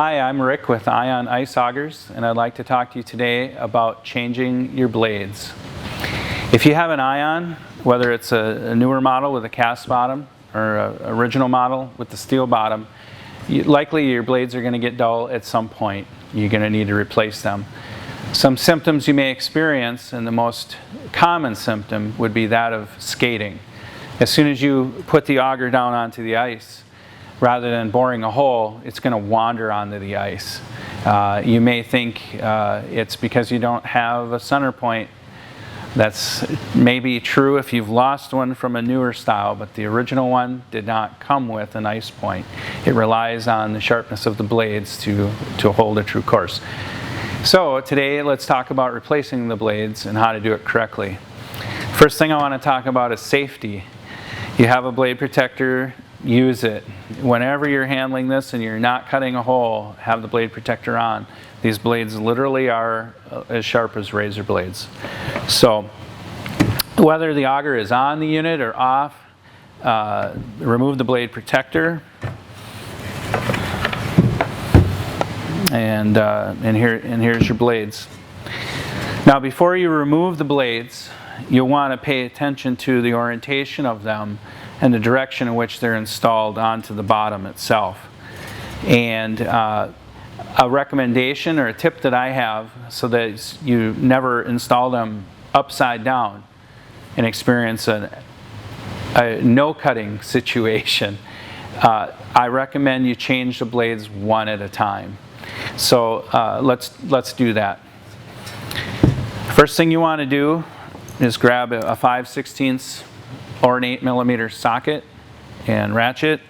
Hi, I'm Rick with Ion Ice Augers, and I'd like to talk to you today about changing your blades. If you have an Ion, whether it's a newer model with a cast bottom or an original model with the steel bottom, likely your blades are going to get dull at some point. You're going to need to replace them. Some symptoms you may experience, and the most common symptom would be that of skating. As soon as you put the auger down onto the ice, rather than boring a hole, it's going to wander onto the ice. You may think it's because you don't have a center point. That's maybe true if you've lost one from a newer style, but the original one did not come with an ice point. It relies on the sharpness of the blades to hold a true course. So today let's talk about replacing the blades and how to do it correctly. First thing I want to talk about is safety. You have a blade protector, use it. Whenever you're handling this and you're not cutting a hole, have the blade protector on. These blades literally are as sharp as razor blades. So whether the auger is on the unit or off, remove the blade protector. And here's your blades. Now before you remove the blades, you'll want to pay attention to the orientation of them and the direction in which they're installed onto the bottom itself. And a recommendation or a tip that I have so that you never install them upside down and experience a no cutting situation, I recommend you change the blades one at a time. So let's do that. First thing you want to do is grab a 5/16 or an 8mm socket and ratchet.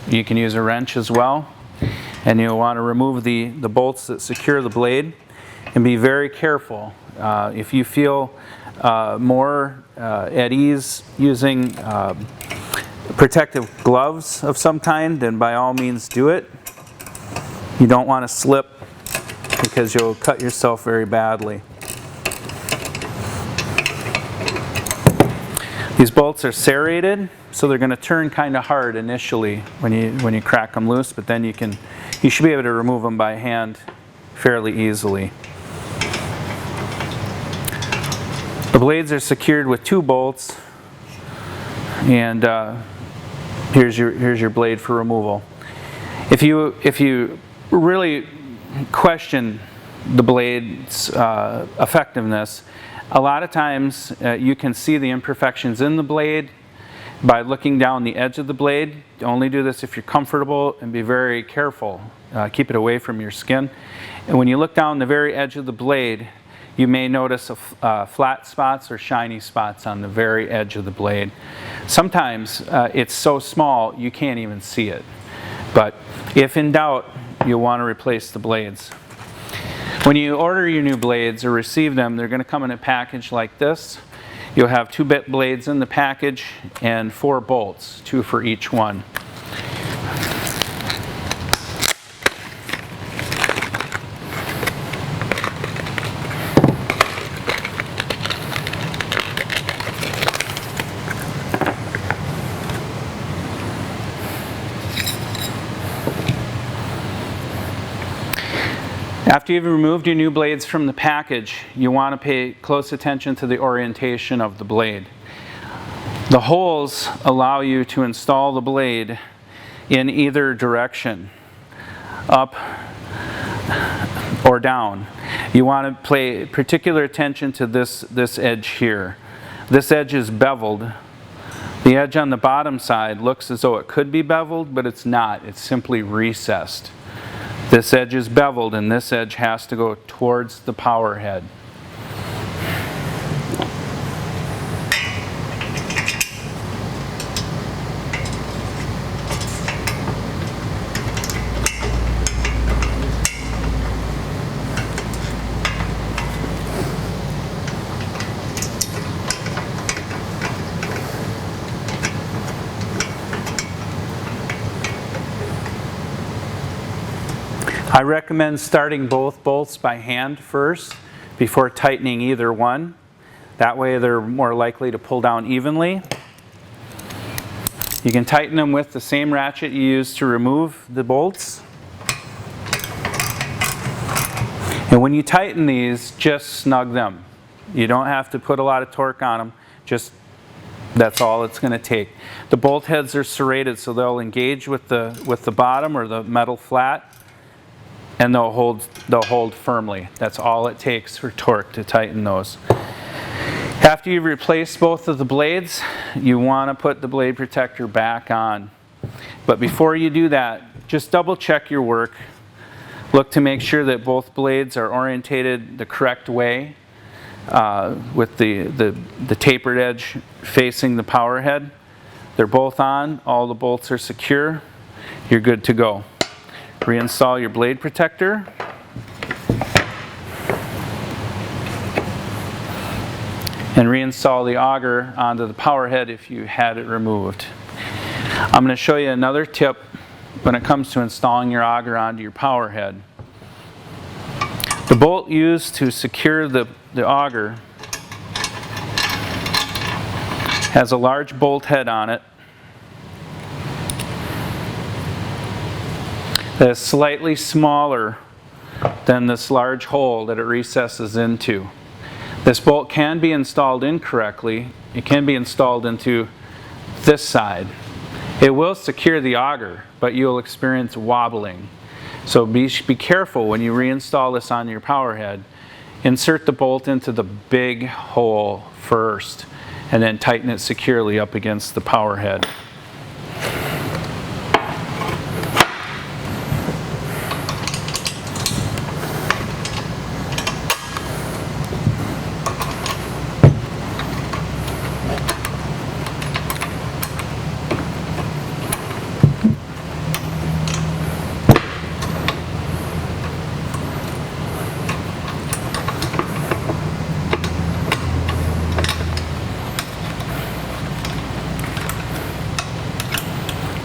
You can use a wrench as well. And you'll want to remove the bolts that secure the blade and be very careful. If you feel more at ease using protective gloves of some kind, then by all means do it. You don't want to slip because you'll cut yourself very badly. These bolts are serrated, so they're going to turn kind of hard initially when you crack them loose, but then you should be able to remove them by hand fairly easily. The blades are secured with 2 bolts, and here's your blade for removal. If you really question the blade's effectiveness, a lot of times you can see the imperfections in the blade by looking down the edge of the blade. Only do this if you're comfortable, and be very careful. Keep it away from your skin. And when you look down the very edge of the blade, you may notice flat spots or shiny spots on the very edge of the blade. Sometimes it's so small you can't even see it. But if in doubt, you'll want to replace the blades. When you order your new blades or receive them, they're going to come in a package like this. You'll have 2 bit blades in the package and 4 bolts, 2 for each one. After you've removed your new blades from the package, you want to pay close attention to the orientation of the blade. The holes allow you to install the blade in either direction, up or down. You want to pay particular attention to this edge here. This edge is beveled. The edge on the bottom side looks as though it could be beveled, but it's not. It's simply recessed. This edge is beveled, and this edge has to go towards the power head. I recommend starting both bolts by hand first before tightening either one. That way they're more likely to pull down evenly. You can tighten them with the same ratchet you used to remove the bolts. And when you tighten these, just snug them. You don't have to put a lot of torque on them, just that's all it's going to take. The bolt heads are serrated, so they'll engage with the bottom or the metal flat, and they'll hold firmly. That's all it takes for torque to tighten those. After you've replaced both of the blades, you want to put the blade protector back on. But before you do that, just double check your work. Look to make sure that both blades are orientated the correct way, with the tapered edge facing the power head. They're both on, all the bolts are secure, you're good to go. Reinstall your blade protector. And reinstall the auger onto the power head if you had it removed. I'm going to show you another tip when it comes to installing your auger onto your power head. The bolt used to secure the auger has a large bolt head on it that is slightly smaller than this large hole that it recesses into. This bolt can be installed incorrectly. It can be installed into this side. It will secure the auger, but you'll experience wobbling. So be careful when you reinstall this on your power head. Insert the bolt into the big hole first, and then tighten it securely up against the power head.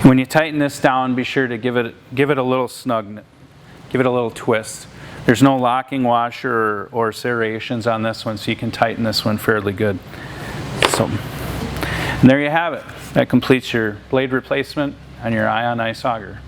When you tighten this down, be sure to give it a little snug, give it a little twist. There's no locking washer or serrations on this one, so you can tighten this one fairly good. So, and there you have it. That completes your blade replacement on your ion ice auger.